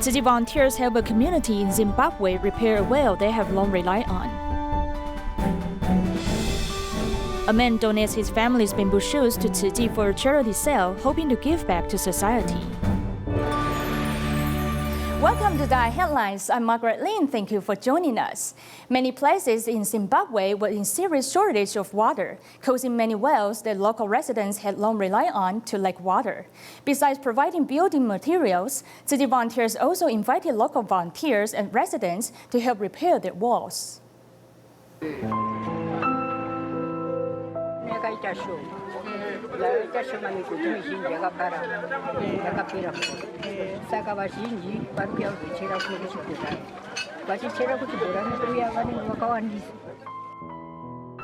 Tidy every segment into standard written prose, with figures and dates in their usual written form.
Tzu Chi volunteers help a community in Zimbabwe repair a well they have long relied on. A man donates his family's bamboo shoes to Tzu Chi for a charity sale, hoping to give back to society. Welcome to the Headlines. I'm Margaret Lin. Thank you for joining us. Many places in Zimbabwe were in serious shortage of water, causing many wells that local residents had long relied on to lack water. Besides providing building materials, Tzu Chi volunteers also invited local volunteers and residents to help repair their walls.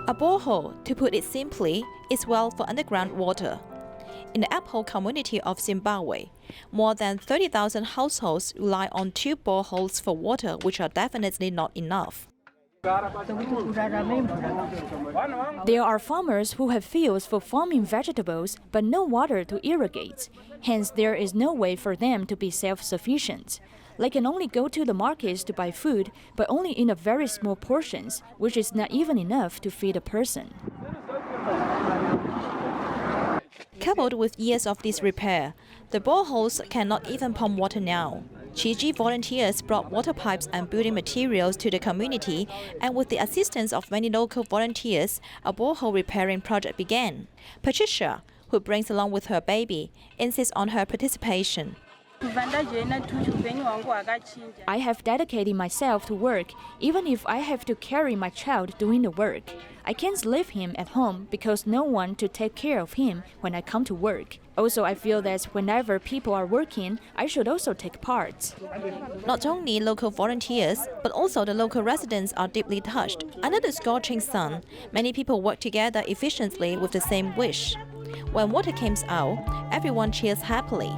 A borehole, to put it simply, is well for underground water. In the Apple community of Zimbabwe, more than 30,000 households rely on 2 boreholes for water, which are definitely not enough. There are farmers who have fields for farming vegetables but no water to irrigate. Hence, there is no way for them to be self-sufficient. They can only go to the markets to buy food, but only in a very small portions, which is not even enough to feed a person. Coupled with years of disrepair, the boreholes cannot even pump water now. Tzu Chi volunteers brought water pipes and building materials to the community, and with the assistance of many local volunteers, a borehole repairing project began. Patricia, who brings along with her baby, insists on her participation. I have dedicated myself to work, even if I have to carry my child doing the work. I can't leave him at home because no one to take care of him when I come to work. Also, I feel that whenever people are working, I should also take part. Not only local volunteers, but also the local residents are deeply touched. Under the scorching sun, many people work together efficiently with the same wish. When water comes out, everyone cheers happily.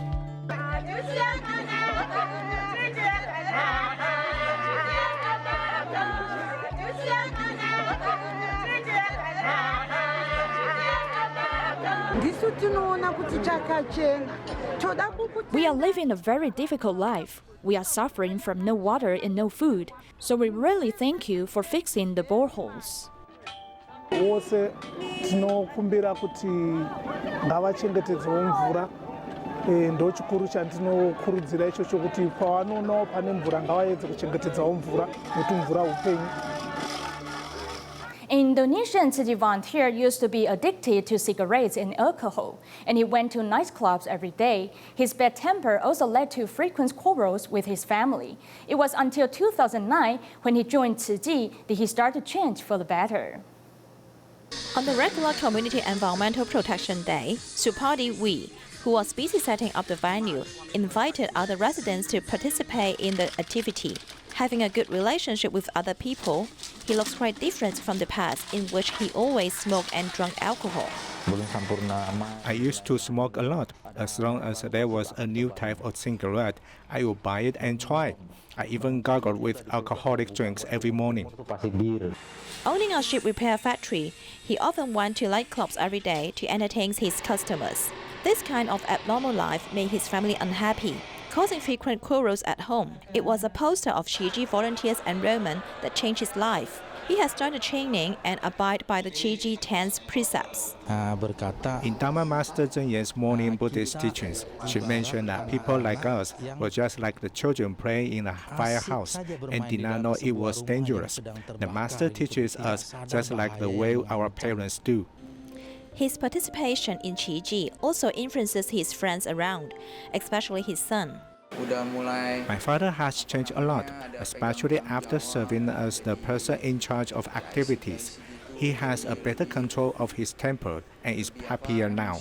We are living a very difficult life. We are suffering from no water and no food. So we really thank you for fixing the boreholes. ndochikuru chandinokurudzira ichocho kuti pawanonawo pane mvura ngavaedze kuchengetedzawo mvura nekuti mvura upenyu. Indonesian Tzu Chi volunteer used to be addicted to cigarettes and alcohol, and he went to nightclubs every day. His bad temper also led to frequent quarrels with his family. It was until 2009, when he joined Tzu Chi, that he started to change for the better. On the regular Community Environmental Protection Day, Supadi Wee, who was busy setting up the venue, invited other residents to participate in the activity. Having a good relationship with other people, he looks quite different from the past, in which he always smoked and drank alcohol. I used to smoke a lot. As long as there was a new type of cigarette, I would buy it and try. I even gargled with alcoholic drinks every morning. Owning a ship repair factory, he often went to nightclubs every day to entertain his customers. This kind of abnormal life made his family unhappy, causing frequent quarrels at home. It was a poster of Tzu Chi volunteers enrollment that changed his life. He has started training and abide by the Tzu Chi 10 precepts. In Dharma Master Zhen Yan's morning Buddhist teachings, she mentioned that people like us were just like the children playing in a firehouse and did not know it was dangerous. The Master teaches us just like the way our parents do. His participation in Tzu Chi also influences his friends around, especially his son. My father has changed a lot, especially after serving as the person in charge of activities. He has a better control of his temper and is happier now.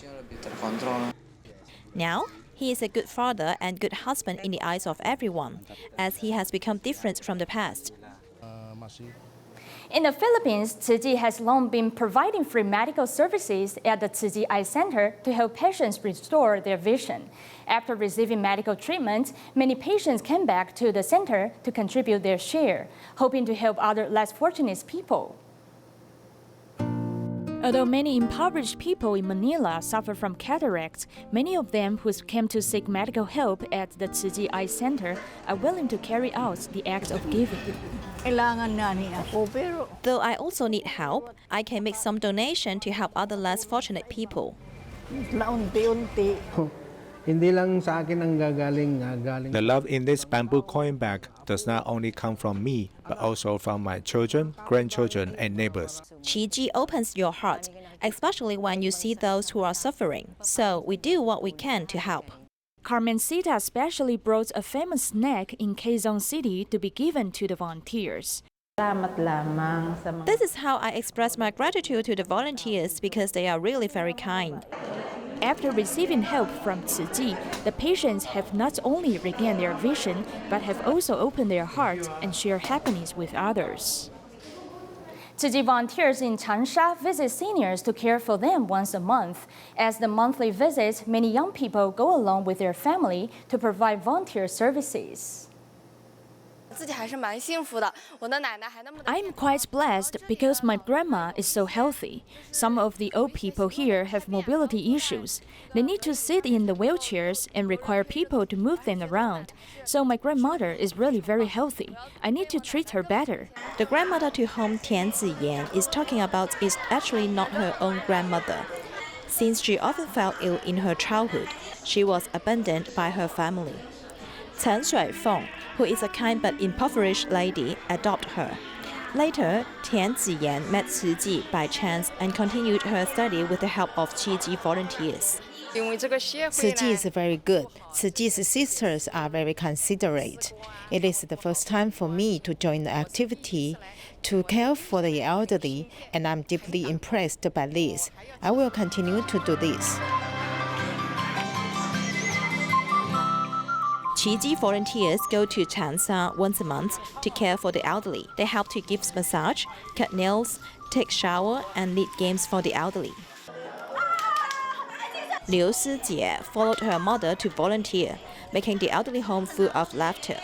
Now, he is a good father and good husband in the eyes of everyone, as he has become different from the past. In the Philippines, Tzu Chi has long been providing free medical services at the Tzu Chi Eye Center to help patients restore their vision. After receiving medical treatment, many patients came back to the center to contribute their share, hoping to help other less fortunate people. Although many impoverished people in Manila suffer from cataracts, many of them who came to seek medical help at the Tzu Chi Eye Center are willing to carry out the act of giving. Though I also need help, I can make some donation to help other less fortunate people. The love in this bamboo coin bag does not only come from me, but also from my children, grandchildren, and neighbors. Tzu Chi opens your heart, especially when you see those who are suffering. So we do what we can to help. Carmencita specially brought a famous snack in Quezon City to be given to the volunteers. This is how I express my gratitude to the volunteers because they are really very kind. After receiving help from Tzu Chi, the patients have not only regained their vision, but have also opened their hearts and shared happiness with others. Tzu Chi volunteers in Changsha visit seniors to care for them once a month. As the monthly visits, many young people go along with their family to provide volunteer services. I'm quite blessed because my grandma is so healthy. Some of the old people here have mobility issues. They need to sit in the wheelchairs and require people to move them around. So my grandmother is really very healthy. I need to treat her better. The grandmother to whom Tian Ziyan is talking about is actually not her own grandmother. Since she often fell ill in her childhood, she was abandoned by her family. Chen Shuifeng, who is a kind but impoverished lady, adopted her. Later, Tian Ziyan met Tzu Chi by chance and continued her study with the help of Tzu Chi volunteers. Tzu Chi is very good. Tzu Chi's sisters are very considerate. It is the first time for me to join the activity to care for the elderly, and I'm deeply impressed by this. I will continue to do this. Tzu Chi volunteers go to Changsha once a month to care for the elderly. They help to give massage, cut nails, take shower, and lead games for the elderly. Liu Sijie followed her mother to volunteer, making the elderly home full of laughter.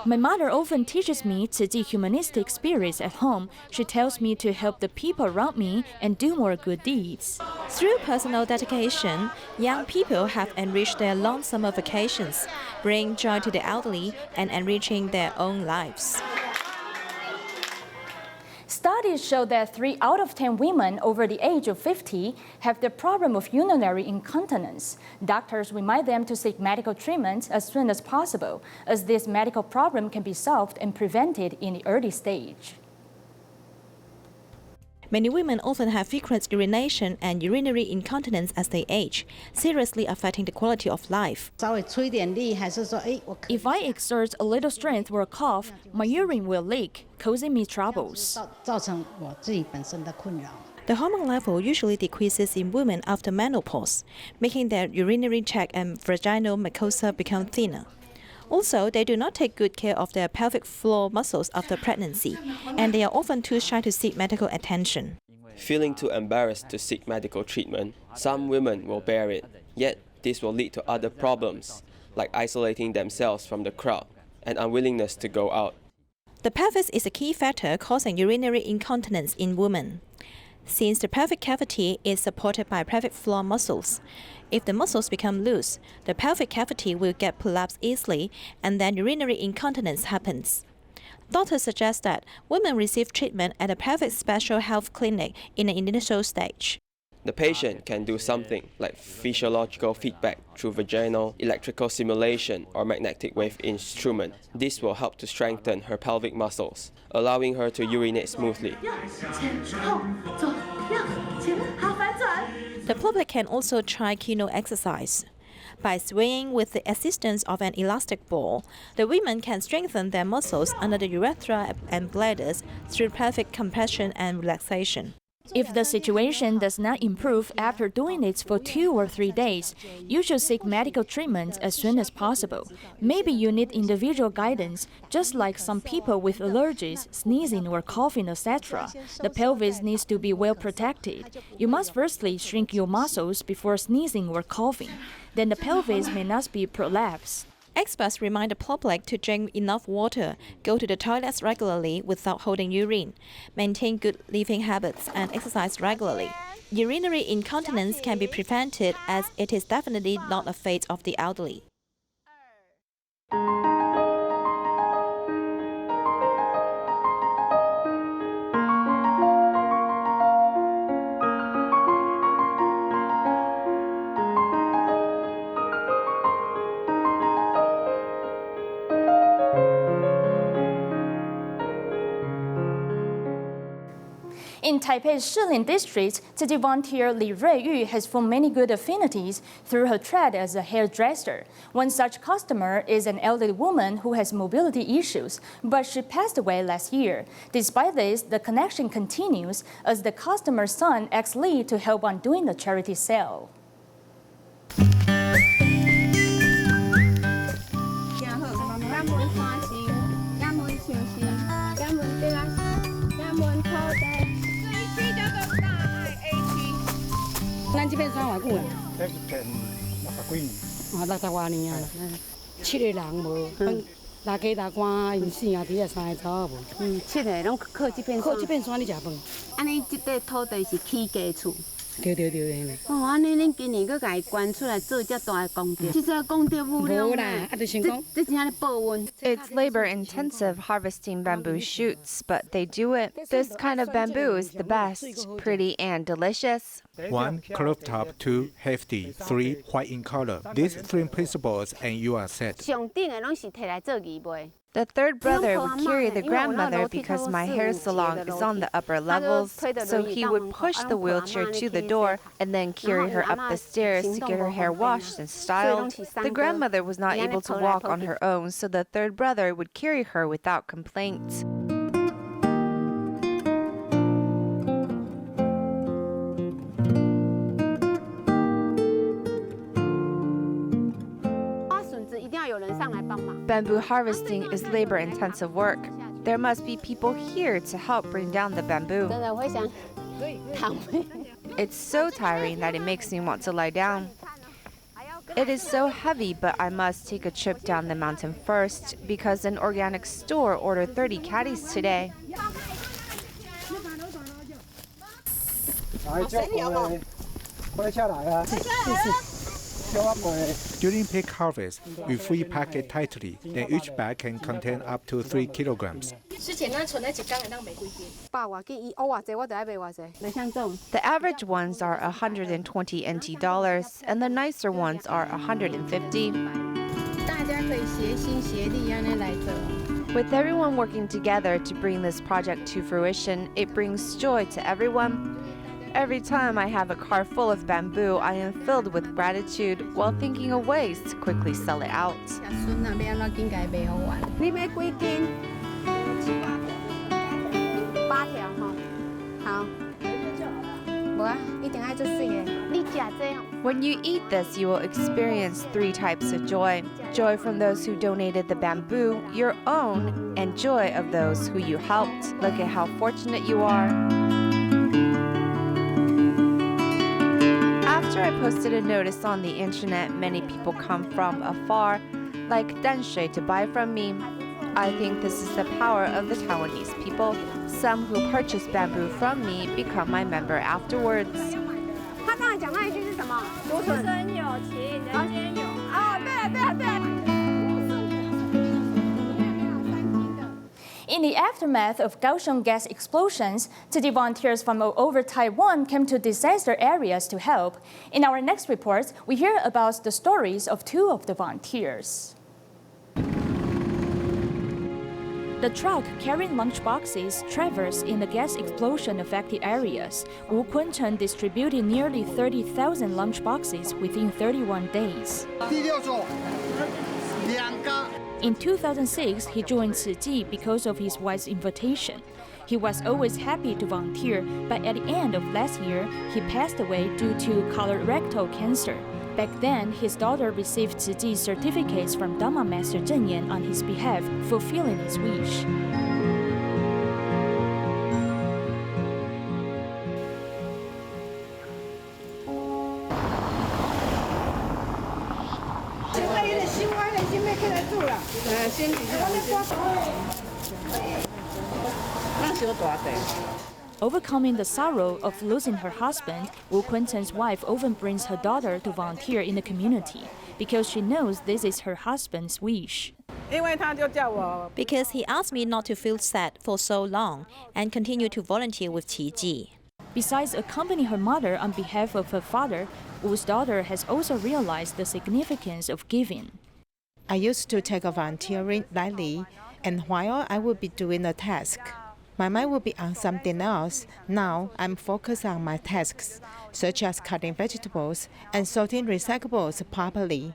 My mother often teaches me Tzu Chi humanistic spirits at home. She tells me to help the people around me and do more good deeds. Through personal dedication, young people have enriched their long summer vacations, bringing joy to the elderly and enriching their own lives. Studies show that 3 out of 10 women over the age of 50 have the problem of urinary incontinence. Doctors remind them to seek medical treatment as soon as possible, as this medical problem can be solved and prevented in the early stage. Many women often have frequent urination and urinary incontinence as they age, seriously affecting the quality of life. If I exert a little strength or cough, my urine will leak, causing me troubles. The hormone level usually decreases in women after menopause, making their urinary tract and vaginal mucosa become thinner. Also, they do not take good care of their pelvic floor muscles after pregnancy, and they are often too shy to seek medical attention. Feeling too embarrassed to seek medical treatment, some women will bear it. Yet, this will lead to other problems, like isolating themselves from the crowd and unwillingness to go out. The pelvis is a key factor causing urinary incontinence in women. Since the pelvic cavity is supported by pelvic floor muscles, if the muscles become loose, the pelvic cavity will get prolapsed easily, and then urinary incontinence happens. Doctors suggest that women receive treatment at a pelvic special health clinic in an initial stage. The patient can do something like physiological feedback through vaginal electrical stimulation or magnetic wave instrument. This will help to strengthen her pelvic muscles, allowing her to urinate smoothly. The public can also try Kino exercise. By swaying with the assistance of an elastic ball, the women can strengthen their muscles under the urethra and bladders through pelvic compression and relaxation. If the situation does not improve after doing it for 2 or 3 days, you should seek medical treatment as soon as possible. Maybe you need individual guidance, just like some people with allergies, sneezing or coughing, etc. The pelvis needs to be well protected. You must firstly shrink your muscles before sneezing or coughing. Then the pelvis may not be prolapsed. Experts remind the public to drink enough water, go to the toilets regularly without holding urine, maintain good living habits, and exercise regularly. Urinary incontinence can be prevented as it is definitely not a fate of the elderly. In Taipei's Shilin district, Tzu Chi volunteer Li Ruiyu has formed many good affinities through her trade as a hairdresser. One such customer is an elderly woman who has mobility issues, but she passed away last year. Despite this, the connection continues as the customer's son asks Li to help on doing the charity sale. It's labor-intensive harvesting bamboo shoots, but they do it. This kind of bamboo is the best, pretty and delicious. 1. Curved top. 2. Hefty. 3. White in color. These 3 principles and you are set. The third brother would carry the grandmother because my hair salon is on the upper levels, so he would push the wheelchair to the door and then carry her up the stairs to get her hair washed and styled. The grandmother was not able to walk on her own, so the third brother would carry her without complaint. Bamboo harvesting is labor-intensive work. There must be people here to help bring down the bamboo. It's so tiring that it makes me want to lie down. It is so heavy, but I must take a trip down the mountain first because an organic store ordered 30 caddies today. During peak harvest, we free pack it tightly, then each bag can contain up to 3 kilograms. The average ones are 120 NT dollars, and the nicer ones are 150. With everyone working together to bring this project to fruition, it brings joy to everyone. Every time I have a car full of bamboo, I am filled with gratitude while thinking of ways to quickly sell it out. When you eat this, you will experience 3 types of joy. Joy from those who donated the bamboo, your own, and joy of those who you helped. Look at how fortunate you are. After I posted a notice on the internet, many people come from afar, like Danshui, to buy from me. I think this is the power of the Taiwanese people. Some who purchase bamboo from me become my member afterwards. In the aftermath of Kaohsiung gas explosions, Tzu Chi volunteers from all over Taiwan came to disaster areas to help. In our next report, we hear about the stories of 2 of the volunteers. The truck carrying lunchboxes traversed in the gas explosion-affected areas. Wu Kunchen distributed nearly 30,000 lunchboxes within 31 days. In 2006, he joined Tzu Chi because of his wife's invitation. He was always happy to volunteer, but at the end of last year, he passed away due to colorectal cancer. Back then, his daughter received Tzu Chi's certificates from Dharma Master Zheng Yan on his behalf, fulfilling his wish. Overcoming the sorrow of losing her husband, Wu Quinten's wife often brings her daughter to volunteer in the community because she knows this is her husband's wish. Because he asked me not to feel sad for so long and continue to volunteer with Tzu Chi. Besides accompanying her mother on behalf of her father, Wu's daughter has also realized the significance of giving. I used to take volunteering lightly, and while I would be doing a task, my mind would be on something else. Now I'm focused on my tasks, such as cutting vegetables and sorting recyclables properly.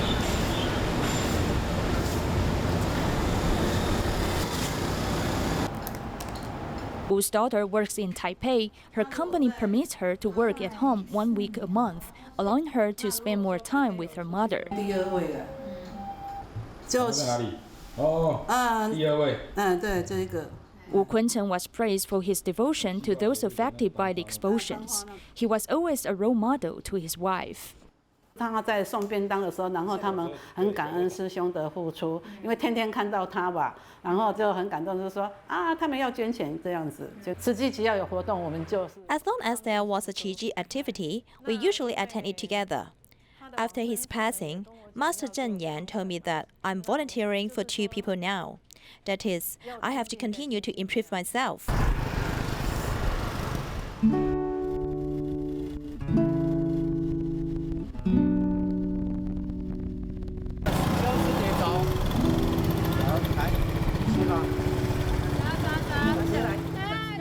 Wu's daughter works in Taipei. Her company permits her to work at home 1 week a month, allowing her to spend more time with her mother. Wu Quinten was praised for his devotion to those affected by the explosions. He was always a role model to his wife. 他在送便当的时候，然后他们很感恩师兄的付出，因为天天看到他吧，然后就很感动，就说啊，他们要捐钱这样子，就慈济只要有活动，我们就是。As long as there was a Tzu Chi activity, we usually attend it together. After his passing, Master Zheng Yan told me that I'm volunteering for 2 people now. That is, I have to continue to improve myself.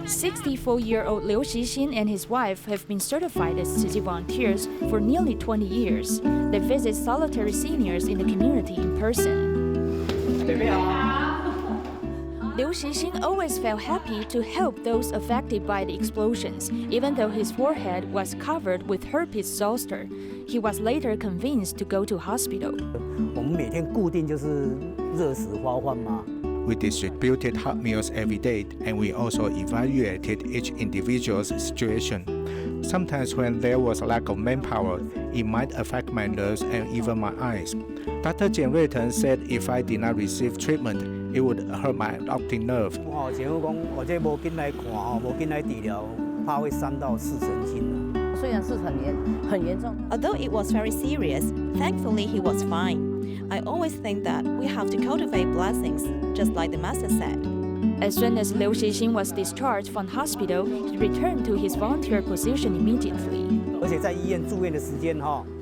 "64-year-old Liu Xixin and his wife have been certified as Tzu Chi volunteers for nearly 20 years. They visit solitary seniors in the community in person. Liu Xixin always felt happy to help those affected by the explosions, even though his forehead was covered with herpes zoster. He was later convinced to go to hospital. We distributed hot meals every day, and we also evaluated each individual's situation. Sometimes when there was a lack of manpower, it might affect my nerves and even my eyes. Dr. Jian Ruiteng said if I did not receive treatment, it would hurt my optic nerve. Although it was very serious, thankfully he was fine. I always think that we have to cultivate blessings, just like the Master said. As soon as Liu Xixin was discharged from hospital, he returned to his volunteer position immediately.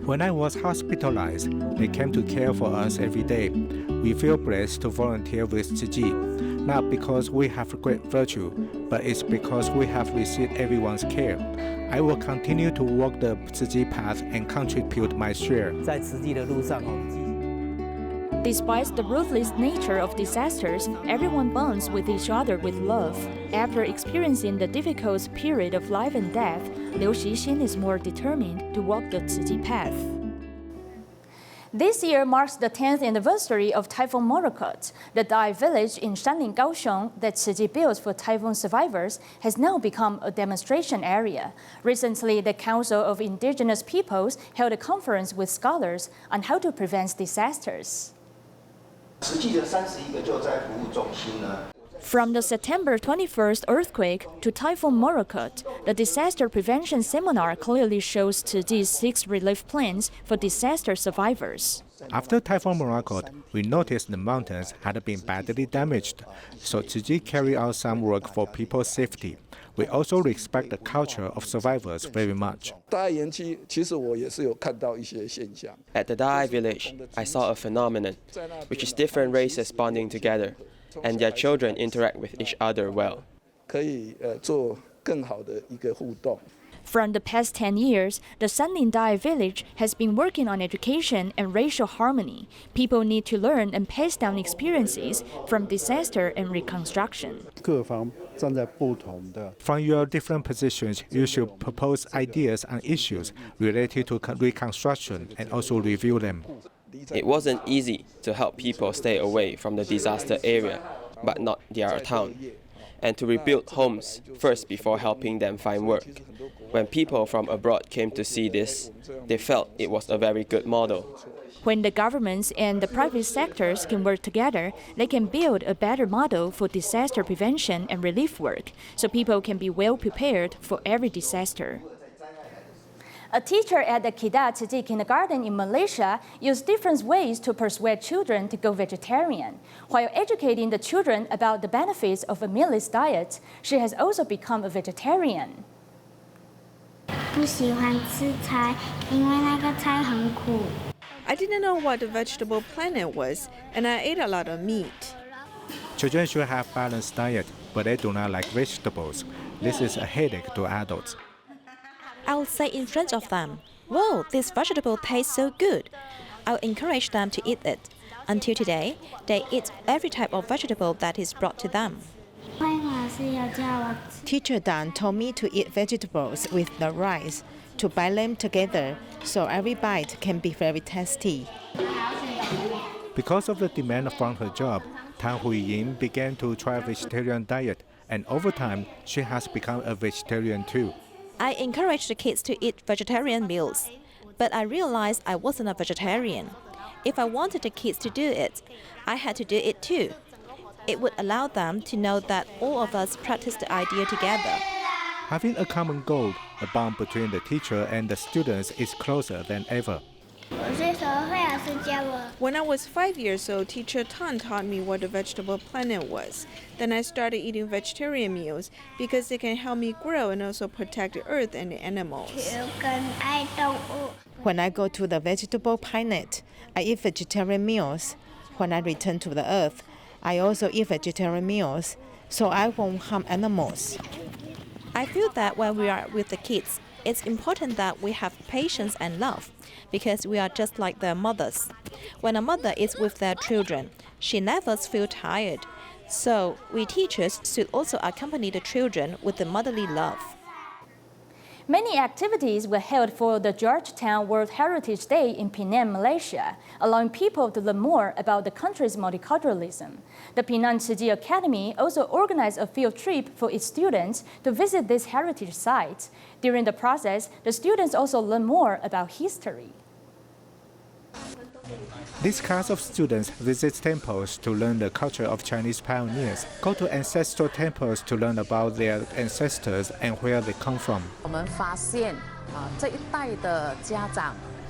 When I was hospitalized, they came to care for us every day. We feel blessed to volunteer with Tzu Chi, not because we have great virtue, but it's because we have received everyone's care. I will continue to walk the Tzu Chi path and contribute my share. Despite the ruthless nature of disasters, everyone bonds with each other with love. After experiencing the difficult period of life and death, Liu Xixin is more determined to walk the Tzu Chi path. This year marks the 10th anniversary of Typhoon Morakot. The Dai village in Shanling, Kaohsiung that Tzu Chi built for typhoon survivors has now become a demonstration area. Recently, the Council of Indigenous Peoples held a conference with scholars on how to prevent disasters. From the September 21st earthquake to Typhoon Morakot, the disaster prevention seminar clearly shows Tzu Chi's 6 relief plans for disaster survivors. After Typhoon Morakot, we noticed the mountains had been badly damaged, so Tzu Chi carried out some work for people's safety. We also respect the culture of survivors very much. At the Dai village, I saw a phenomenon, which is different races bonding together, and their children interact with each other well. From the past 10 years, the Sanlin Dai village has been working on education and racial harmony. People need to learn and pass down experiences from disaster and reconstruction. From your different positions, you should propose ideas and issues related to reconstruction and also review them. It wasn't easy to help people stay away from the disaster area, but not their town. and to rebuild homes first before helping them find work. When people from abroad came to see this, they felt it was a very good model. When the governments and the private sectors can work together, they can build a better model for disaster prevention and relief work, so people can be well prepared for every disaster. A teacher at the Kedah Tzu Chi kindergarten in Malaysia used different ways to persuade children to go vegetarian. While educating the children about the benefits of a meatless diet, she has also become a vegetarian. 不喜欢吃菜，因为那个菜很苦。 I didn't know what the vegetable planet was, and I ate a lot of meat. Children should have balanced diet, but they do not like vegetables. This is a headache to adults. I'll say in front of them, "Whoa, this vegetable tastes so good." I'll encourage them to eat it. Until today, they eat every type of vegetable that is brought to them. Teacher Dan told me to eat vegetables with the rice, to bind them together, so every bite can be very tasty. Because of the demand from her job, Tan Hui-yin began to try a vegetarian diet, and over time, she has become a vegetarian too. I encouraged the kids to eat vegetarian meals, but I realized I wasn't a vegetarian. If I wanted the kids to do it, I had to do it too. It would allow them to know that all of us practice the idea together. Having a common goal, the bond between the teacher and the students is closer than ever. When I was 5 years old, teacher Tan taught me what the vegetable planet was. Then I started eating vegetarian meals because they can help me grow and also protect the earth and the animals. When I go to the vegetable planet, I eat vegetarian meals. When I return to the earth, I also eat vegetarian meals, so I won't harm animals. I feel that when we are with the kids, it's important that we have patience and love, because we are just like their mothers. When a mother is with their children, she never feels tired. So we teachers should also accompany the children with the motherly love. Many activities were held for the Georgetown World Heritage Day in Penang, Malaysia, allowing people to learn more about the country's multiculturalism. The Penang Tzu Chi Academy also organized a field trip for its students to visit these heritage sites. During the process, the students also learn more about history. This class of students visits temples to learn the culture of Chinese pioneers, go to ancestral temples to learn about their ancestors and where they come from.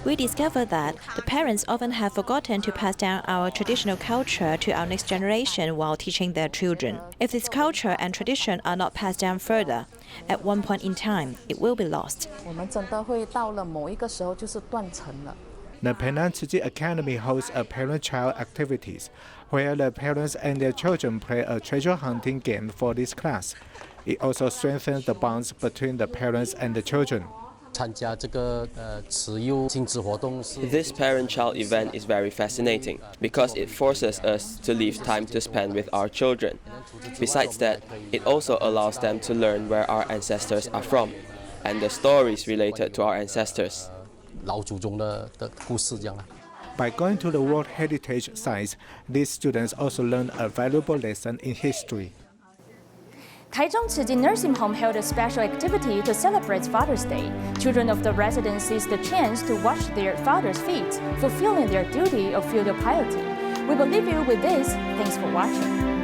We discovered that the parents often have forgotten to pass down our traditional culture to our next generation while teaching their children. If this culture and tradition are not passed down further, at one point in time, it will be lost. The Penang Tzu Chi Academy hosts a parent-child activities, where the parents and their children play a treasure hunting game for this class. It also strengthens the bonds between the parents and the children. This parent-child event is very fascinating because it forces us to leave time to spend with our children. Besides that, it also allows them to learn where our ancestors are from and the stories related to our ancestors. By going to the World Heritage Sites, these students also learn a valuable lesson in history. Taichung Tzu Chi Nursing Home held a special activity to celebrate Father's Day. Children of the residents seized the chance to wash their father's feet, fulfilling their duty of filial piety. We will leave you with this. Thanks for watching.